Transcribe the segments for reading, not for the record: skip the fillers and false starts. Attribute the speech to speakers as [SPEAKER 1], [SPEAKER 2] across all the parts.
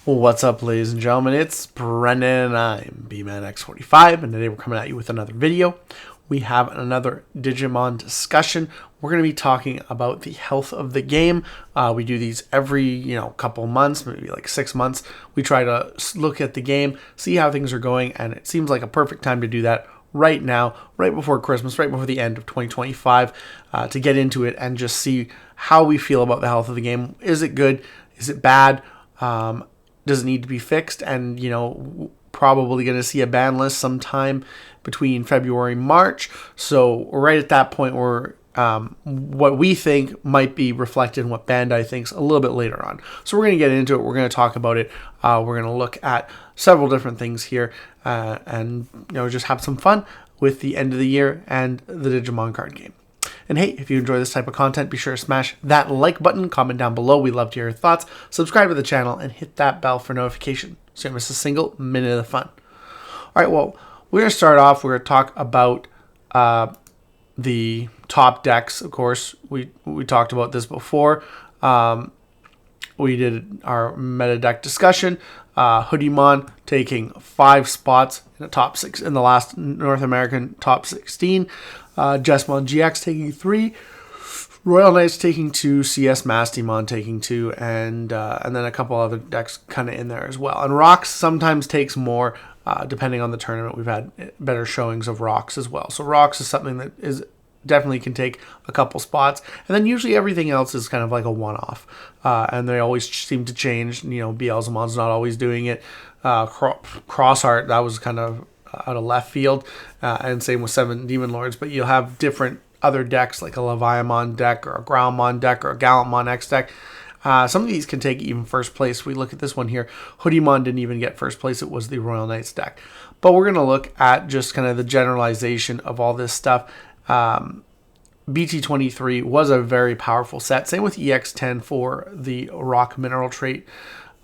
[SPEAKER 1] What's up, ladies and gentlemen? It's Brendan and I'm B-Man X45, and today we're coming at you with another video. We have another Digimon discussion. We're going to be talking about the health of the game. We do these every, couple months, maybe like 6 months. We try to look at the game, see how things are going, and it seems like a perfect time to do that right now, right before Christmas, right before the end of 2025, to get into it and just see how we feel about the health of the game. Is it good? Is it bad? Does it need to be fixed? And, probably going to see a ban list sometime between February and March. So right at that point where what we think might be reflected in what Bandai thinks a little bit later on. So we're going to get into it. We're going to talk about it. We're going to look at several different things here and just have some fun with the end of the year and the Digimon card game. And hey, if you enjoy this type of content, be sure to smash that like button, comment down below. We love to hear your thoughts. Subscribe to the channel and hit that bell for notification so you don't miss a single minute of the fun. All right, well, we're going to start off. We're going to talk about the top decks. Of course, we talked about this before. We did our meta deck discussion. Hudiemon taking 5 spots in the top 6 in the last North American top 16. Jesmon GX taking 3, Royal Knights taking 2, CS Mastimon taking 2, and then a couple other decks kind of in there as well. And Rocks sometimes takes more, depending on the tournament. We've had better showings of Rocks as well. So Rocks is something that is definitely can take a couple spots, and then usually everything else is kind of like a one-off, and they always seem to change. Beelzemon's not always doing it. Crossheart, that was kind of out of left field, and same with 7 Demon Lords, but you'll have different other decks like a Leviamon deck or a Groundmon deck or a Gallantmon X deck. Some of these can take even first place. We look at this one here. Hudiemon didn't even get first place. It was the Royal Knights deck. But we're going to look at just kind of the generalization of all this stuff. BT23 was a very powerful set. Same with EX10 for the Rock Mineral Trait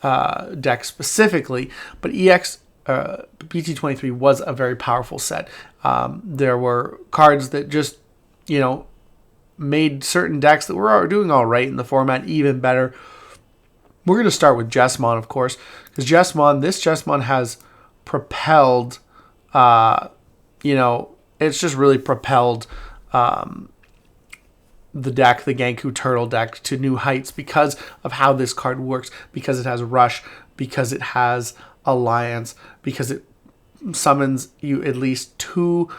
[SPEAKER 1] deck specifically. But BT23 was a very powerful set. There were cards that just, made certain decks that were doing all right in the format even better. We're going to start with Jesmon, of course, because this Jesmon has propelled, it's just really propelled the deck, the Gankoo Turtle deck, to new heights because of how this card works, because it has Rush, because it has Alliance, because it summons you at least 2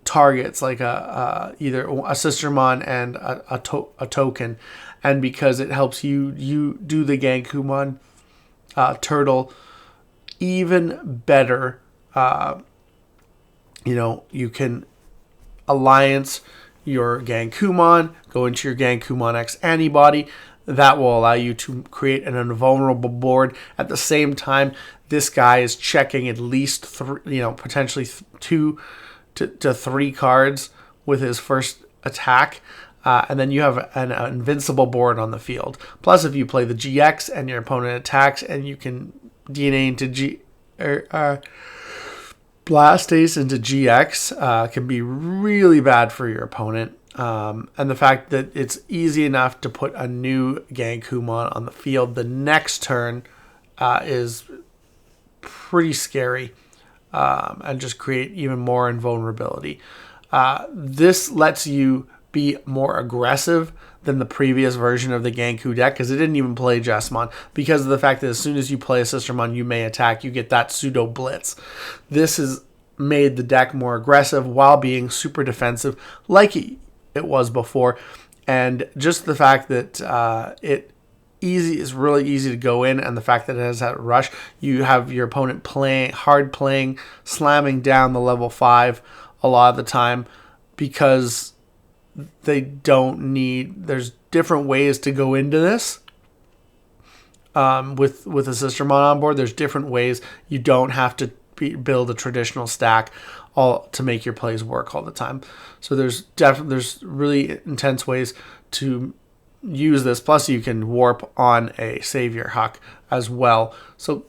[SPEAKER 1] targets, like either a Sistermon and a token, and because it helps you do the Gankoomon Turtle even better. You can Alliance your Gankoomon, go into your Gankoomon X-Antibody. That will allow you to create an invulnerable board. At the same time, this guy is checking at least 3, potentially 2 to 3 cards with his first attack. And then you have an invincible board on the field. Plus, if you play the GX and your opponent attacks, and you can DNA into Blastase into GX, can be really bad for your opponent. And the fact that it's easy enough to put a new Gankoomon on the field the next turn is pretty scary, and just create even more invulnerability. This lets you be more aggressive than the previous version of the Gankoo deck, because it didn't even play Jesmon, because of the fact that as soon as you play a Sistermon, you may attack. You get that pseudo blitz. This has made the deck more aggressive while being super defensive, like it was before. And just the fact that it's really easy to go in, and the fact that it has that Rush, you have your opponent hard playing, slamming down the level 5 a lot of the time, because there's different ways to go into this. With a Sistermon on board, there's different ways. You don't have to build a traditional stack all to make your plays work all the time. So there's really intense ways to use this. Plus, you can warp on a Savior Huck as well. So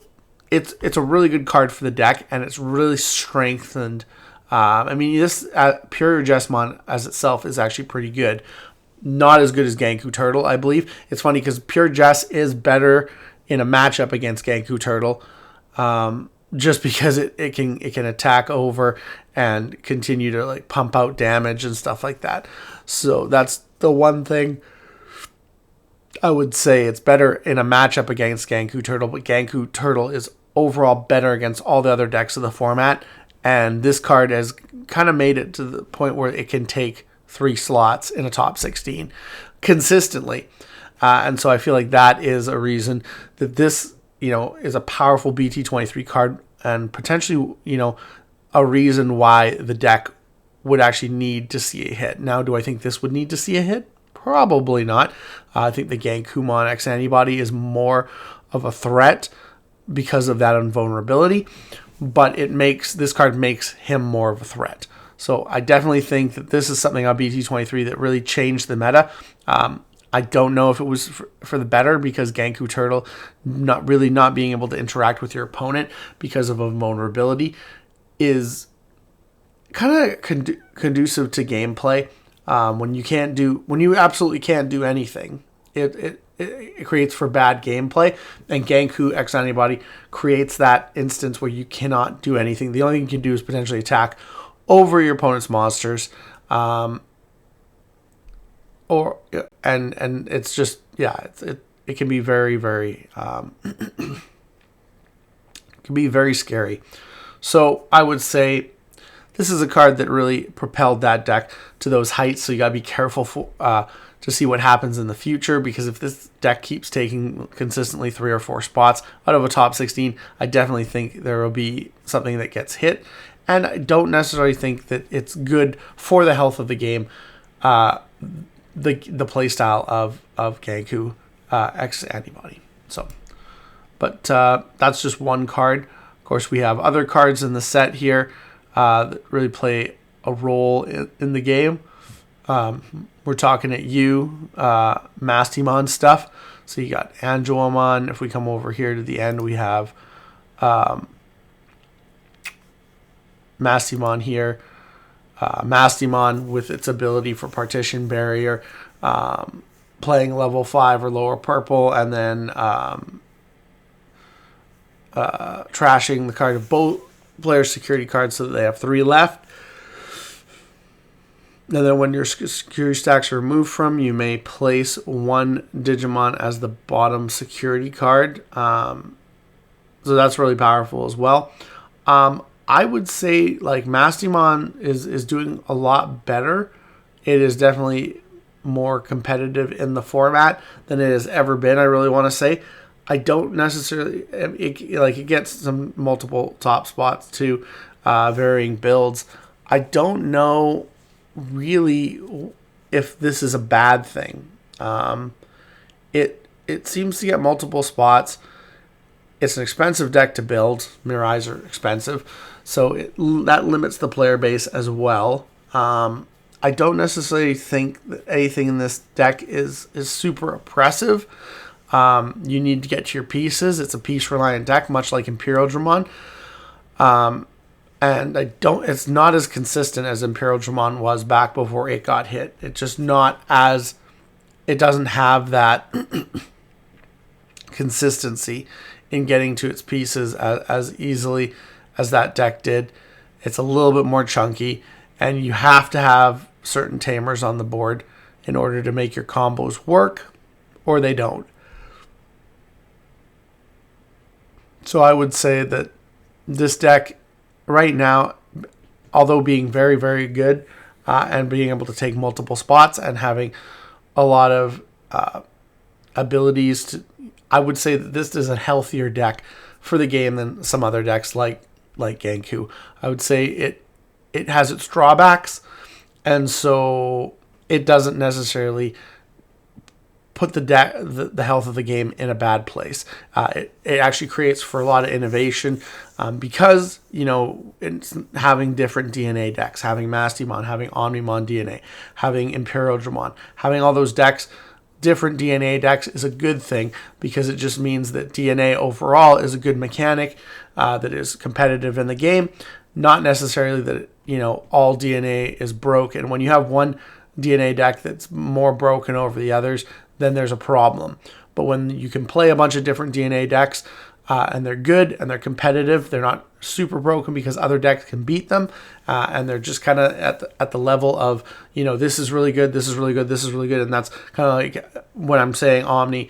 [SPEAKER 1] it's a really good card for the deck, and it's really strengthened. This pure Jesmon as itself is actually pretty good. Not as good as Gankoo Turtle, I believe. It's funny because pure Jess is better in a matchup against Gankoo Turtle, just because it can attack over and continue to like pump out damage and stuff like that. So that's the one thing I would say. It's better in a matchup against Gankoo Turtle, but Gankoo Turtle is overall better against all the other decks of the format. And this card has kind of made it to the point where it can take 3 slots in a top 16 consistently. And so I feel like that is a reason that this, is a powerful BT23 card, and potentially, a reason why the deck would actually need to see a hit. Now, do I think this would need to see a hit? Probably not. I think the Gankoomon X-Antibody is more of a threat because of that invulnerability, but this card makes him more of a threat. So I definitely think that this is something on BT23 that really changed the meta. I don't know if it was for the better, because Gankoo Turtle not being able to interact with your opponent because of a vulnerability is kind of conducive to gameplay. When you absolutely can't do anything, it creates for bad gameplay, and Gankoo X-Antibody creates that instance where you cannot do anything. The only thing you can do is potentially attack over your opponent's monsters, and it's just, it can be very, very it can be very scary. So I would say this is a card that really propelled that deck to those heights. So you got to be careful to see what happens in the future, because if this deck keeps taking consistently 3 or 4 spots out of a top 16, I definitely think there will be something that gets hit. And I don't necessarily think that it's good for the health of the game, the playstyle of Gankoo X-Antibody. So, but that's just one card. Of course, we have other cards in the set here that really play a role in the game. We're talking at Mastimon stuff. So you got Angelomon. If we come over here to the end, we have Mastimon here. Mastimon with its ability for partition barrier, playing level 5 or lower purple, and then trashing the card of both players' security cards so that they have 3 left. And then when your security stacks are removed from, you may place 1 Digimon as the bottom security card. So that's really powerful as well. I would say like Mastimon is doing a lot better. It is definitely more competitive in the format than it has ever been, I really want to say. I don't necessarily, it gets some multiple top spots to varying builds. I don't know really if this is a bad thing. It seems to get multiple spots. It's an expensive deck to build. Mirror Eyes are expensive, so that limits the player base as well. I don't necessarily think that anything in this deck is super oppressive. You need to get to your pieces. It's a piece-reliant deck, much like Imperial Dramon. And it's not as consistent as Imperial Dramon was back before it got hit. It's just not as, it doesn't have that consistency in getting to its pieces as easily as that deck did. It's a little bit more chunky, and you have to have certain tamers on the board in order to make your combos work, or they don't. So I would say that this deck right now, although being very, very good and being able to take multiple spots and having a lot of abilities to, I would say that this is a healthier deck for the game than some other decks like Gankoo. I would say it has its drawbacks, and so it doesn't necessarily put the health of the game in a bad place. It actually creates for a lot of innovation because, it's having different DNA decks, having Mastimon, having Omnimon DNA, having Imperial Dramon, having all those decks, different DNA decks is a good thing, because it just means that DNA overall is a good mechanic that is competitive in the game. Not necessarily that, all DNA is broken. When you have one DNA deck that's more broken over the others, then there's a problem. But when you can play a bunch of different DNA decks, and they're good and they're competitive, they're not super broken because other decks can beat them, and they're just kind of at the level of, this is really good, this is really good, this is really good, and that's kind of like when I'm saying Omni,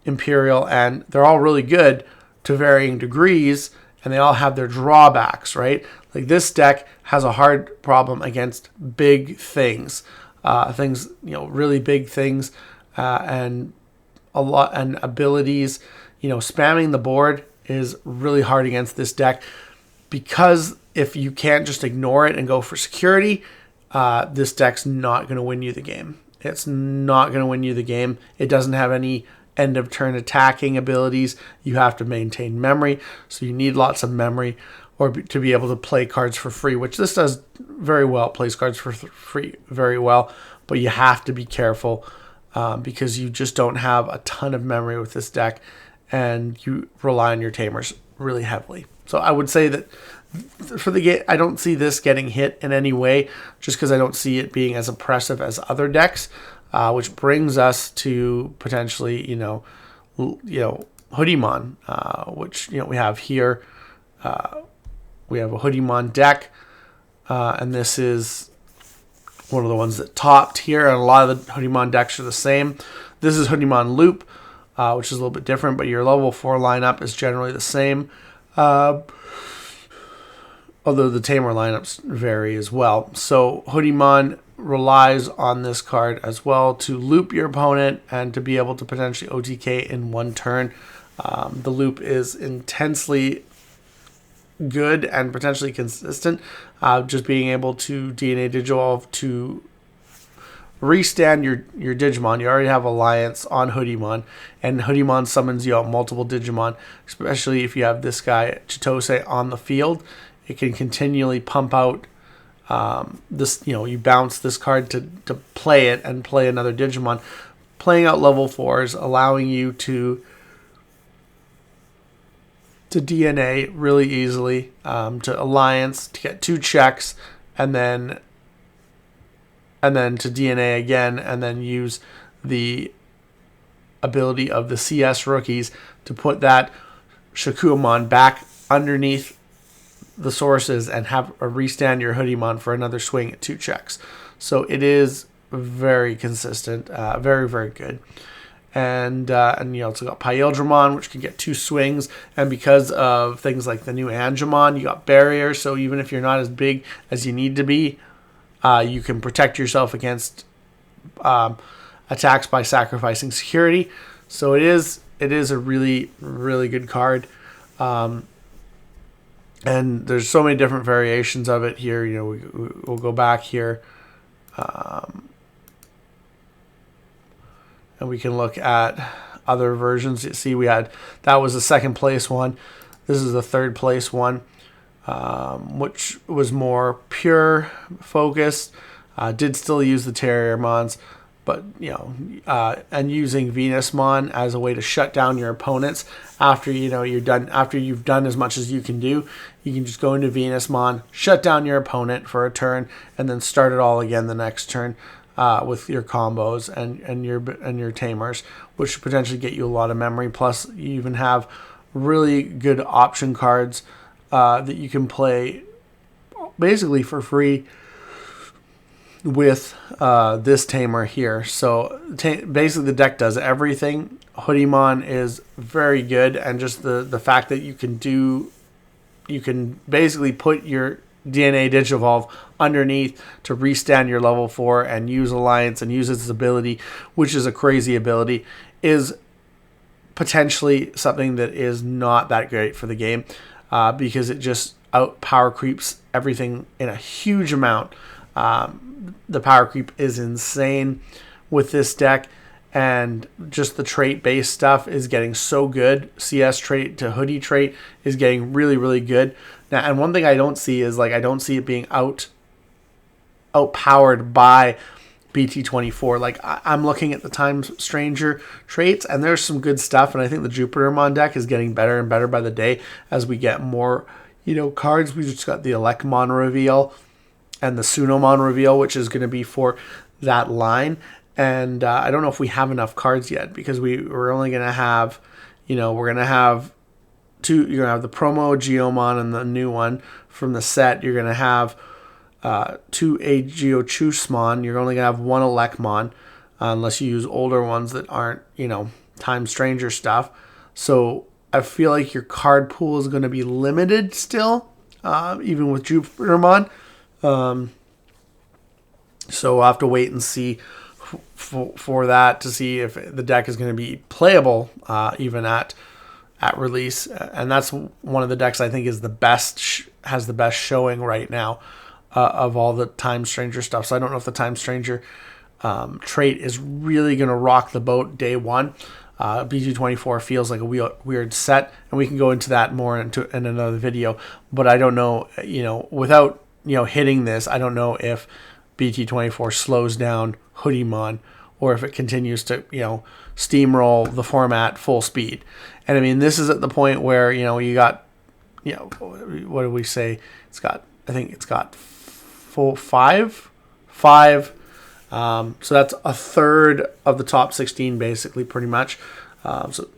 [SPEAKER 1] Imperial, and they're all really good to varying degrees, and they all have their drawbacks, right? Like this deck has a hard problem against big things, really big things, and a lot and abilities. Spamming the board is really hard against this deck because if you can't just ignore it and go for security, this deck's not going to win you the game. It's not going to win you the game. It doesn't have any end of turn attacking abilities. You have to maintain memory, so you need lots of memory or to be able to play cards for free, which this does very well. It plays cards for free very well, but you have to be careful because you just don't have a ton of memory with this deck, and you rely on your tamers really heavily. So I would say that for the game, I don't see this getting hit in any way, just because I don't see it being as oppressive as other decks, which brings us to potentially, Hudiemon, which we have here. We have a Hudiemon deck, and this is one of the ones that topped here, and a lot of the Hudiemon decks are the same. This is Hudiemon Loop, which is a little bit different, but your level 4 lineup is generally the same, although the tamer lineups vary as well. So Hudiemon relies on this card as well to loop your opponent and to be able to potentially OTK in one turn. The loop is intensely good and potentially consistent, just being able to DNA Digivolve to restand your Digimon. You already have Alliance on Hudiemon, and Hudiemon summons you out multiple Digimon, especially if you have this guy Chitose on the field. It can continually pump out this, you bounce this card to play it and play another Digimon. Playing out level 4s, allowing you to DNA really easily, to Alliance, to get 2 checks, and then to DNA again, and then use the ability of the CS rookies to put that Shakuamon back underneath the sources and have a restand your Hudiemon for another swing at 2 checks. So it is very consistent, very, very good. And you also got Paildramon, which can get 2 swings, and because of things like the new Angemon, you got barrier, so even if you're not as big as you need to be, you can protect yourself against attacks by sacrificing security. So it is a really, really good card. And there's so many different variations of it here. We'll go back here. And we can look at other versions. You see, that was the 2nd place one. This is the 3rd place one, which was more pure focused. Did still use the Terriermons, but and using Venusmon as a way to shut down your opponents after you're done. After you've done as much as you can do, you can just go into Venusmon, shut down your opponent for a turn, and then start it all again the next turn. With your combos and your tamers, which potentially get you a lot of memory. Plus, you even have really good option cards that you can play basically for free with this tamer here. So basically, the deck does everything. Hudiemon is very good, and just the fact that you can basically put your DNA Digivolve underneath to restand your level 4 and use Alliance and use its ability, which is a crazy ability, is potentially something that is not that great for the game, because it just out power creeps everything in a huge amount. The power creep is insane with this deck, and just the trait based stuff is getting so good. CS trait to Hoodie trait is getting really, really good. Now, and one thing I don't see is I don't see it being outpowered by BT24. I'm looking at the Time Stranger traits, and there's some good stuff, and I think the Jupitermon deck is getting better and better by the day as we get more, cards. We just got the Elecmon reveal and the Sunomon reveal, which is going to be for that line. And I don't know if we have enough cards yet, because we're only going to have, we're going to have two. You're going to have the promo Geomon and the new one from the set. You're going to have two Aegochusmon. You're only going to have one Elecmon, unless you use older ones that aren't, Time Stranger stuff. So I feel like your card pool is going to be limited still, even with Jupitermon. So we'll have to wait and see for that, to see if the deck is going to be playable even at release. And that's one of the decks I think is the best, has the best showing right now of all the Time Stranger stuff. So I don't know if the Time Stranger trait is really going to rock the boat day one. BG24 feels like a weird set, and we can go into that more in another video. But I don't know, without hitting this, I don't know if BT24 slows down Hudiemon, or if it continues to steamroll the format full speed. And I mean, this is at the point where you got what do we say? I think it's got five. So that's a third of the top 16, basically, pretty much. So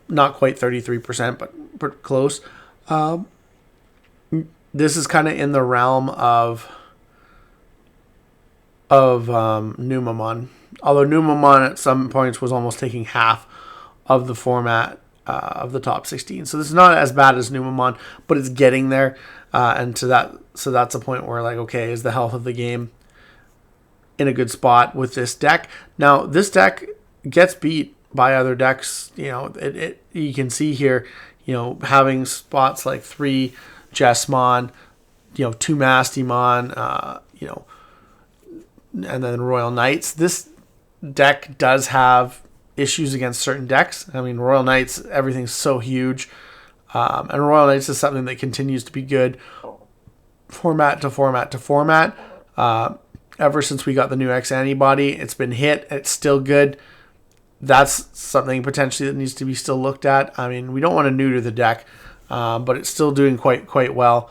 [SPEAKER 1] not quite 33%, but pretty close. This is kind of in the realm of Numamon. Although Numamon at some points was almost taking half of the format of the top 16. So this is not as bad as Numamon, but it's getting there. So that's a point where, like, okay, is the health of the game in a good spot with this deck? Now, this deck gets beat by other decks. You can see here, having spots like 3 Jessmon, 2 Mastymon, and then Royal Knights. This deck does have issues against certain decks. I mean, Royal Knights, everything's so huge. And Royal Knights is something that continues to be good format to format. Ever since we got the new X-Antibody, it's been hit. It's still good. That's something potentially that needs to be still looked at. I mean, we don't want to neuter the deck, but it's still doing quite well,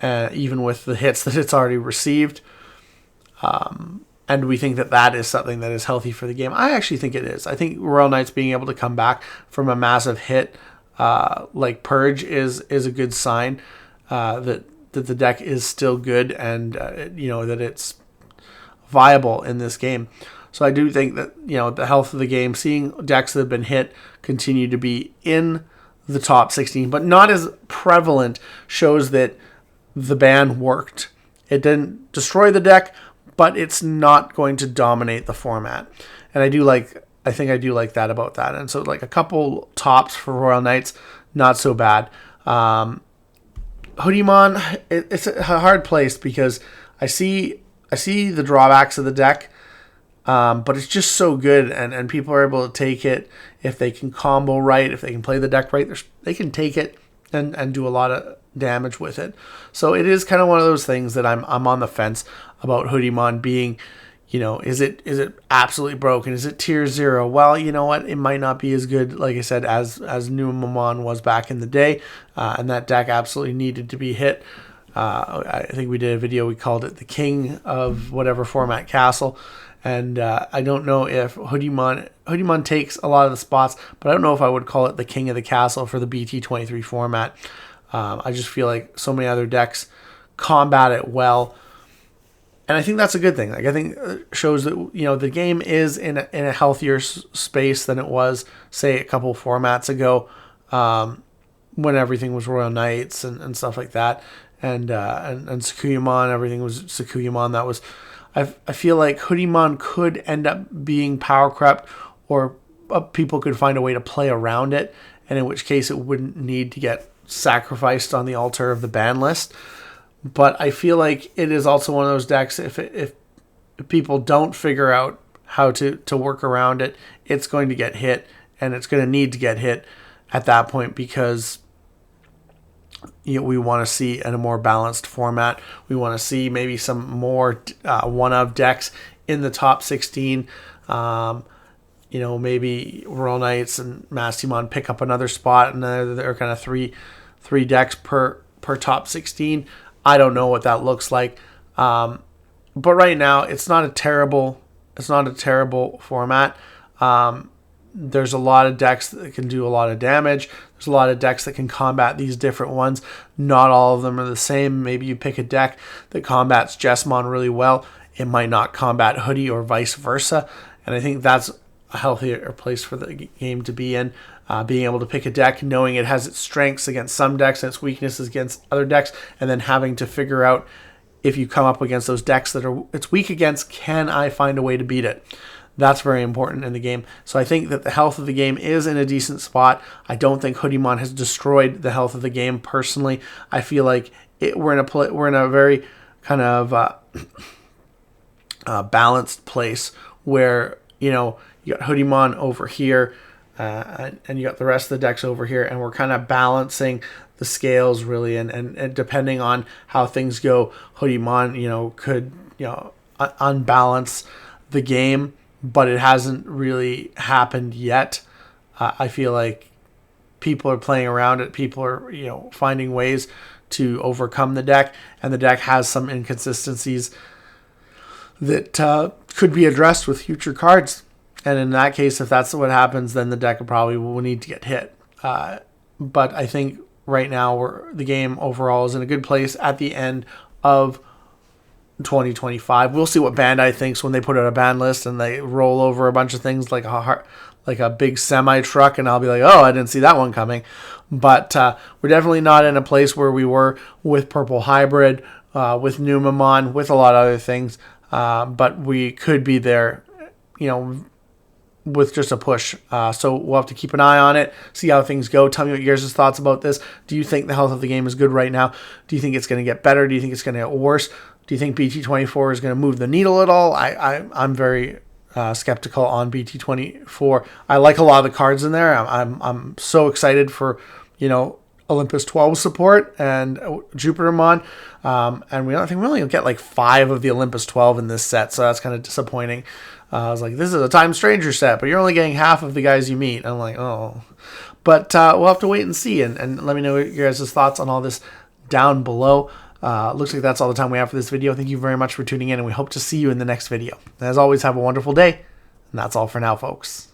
[SPEAKER 1] even with the hits that it's already received. And we think that is something that is healthy for the game. I actually think it is. I think Royal Knights being able to come back from a massive hit like Purge is a good sign that the deck is still good, and that it's viable in this game. So I do think that the health of the game, seeing decks that have been hit continue to be in the top 16, but not as prevalent, shows that the ban worked. It didn't destroy the deck, but it's not going to dominate the format. And I think I do like that about that. And so, like, a couple tops for Royal Knights, not so bad. Hudiemon, it's a hard place, because I see the drawbacks of the deck, but it's just so good, and people are able to take it if they can combo right, if they can play the deck right. They can take it and do a lot of damage with it. So it is kind of one of those things that I'm on the fence about Hudiemon being, is it absolutely broken? Is it tier 0? Well, you know what? It might not be as good, like I said, as Numamon was back in the day, and that deck absolutely needed to be hit. I think we did a video, we called it the king of whatever format castle. And I don't know if Hudiemon takes a lot of the spots, but I don't know if I would call it the king of the castle for the BT23 format. I just feel like so many other decks combat it well, and I think that's a good thing. Like, I think it shows that the game is in a healthier space than it was, say, a couple formats ago, when everything was Royal Knights and stuff like that, and Sakuyamon, everything was Sakuyamon. That was, I feel like Hudiemon could end up being power crept, or people could find a way to play around it, and in which case it wouldn't need to get sacrificed on the altar of the ban list. But I feel like it is also one of those decks, if people don't figure out how to work around it, it's going to get hit, and it's going to need to get hit at that point, because we want to see in a more balanced format. We want to see maybe some more one-of decks in the top 16. Maybe Royal Knights and Mastymon pick up another spot, and they're kind of three decks per top 16. I don't know what that looks like. But right now, it's not a terrible not a terrible format. There's a lot of decks that can do a lot of damage. There's a lot of decks that can combat these different ones. Not all of them are the same. Maybe you pick a deck that combats Jessamon really well. It might not combat Hoodie or vice versa. And I think that's a healthier place for the game to be in. Being able to pick a deck, knowing it has its strengths against some decks and its weaknesses against other decks, and then having to figure out, if you come up against those decks that it's weak against, can I find a way to beat it? That's very important in the game. So I think that the health of the game is in a decent spot. I don't think Hudiemon has destroyed the health of the game personally. I feel like we're in a very kind of balanced place where, you got Hudiemon over here, and you got the rest of the decks over here, and we're kind of balancing the scales really, and depending on how things go, Hudiemon, could, unbalance the game, but it hasn't really happened yet. I feel like people are playing around it. People are, finding ways to overcome the deck, and the deck has some inconsistencies that could be addressed with future cards. And in that case, if that's what happens, then the deck probably will need to get hit. But I think right now the game overall is in a good place at the end of 2025. We'll see what Bandai thinks when they put out a ban list and they roll over a bunch of things like a big semi truck, and I'll be like, oh, I didn't see that one coming. But we're definitely not in a place where we were with Purple Hybrid, with Numamon, with a lot of other things. But we could be there, with just a push. So we'll have to keep an eye on it, see how things go. Tell me what your guys' thoughts about this. Do you think the health of the game is good right now? Do you think it's going to get better? Do you think it's going to get worse? Do you think BT24 is going to move the needle at all? I'm very skeptical on BT24. I like a lot of the cards in there. I'm so excited for, Olympus 12 support and Jupitermon. And I think we only get like 5 of the Olympus 12 in this set, so that's kind of disappointing. I was like, this is a Time Stranger set, but you're only getting half of the guys you meet. I'm like, oh. But we'll have to wait and see, and let me know your guys' thoughts on all this down below. Looks like that's all the time we have for this video. Thank you very much for tuning in, and we hope to see you in the next video. As always, have a wonderful day, and that's all for now, folks.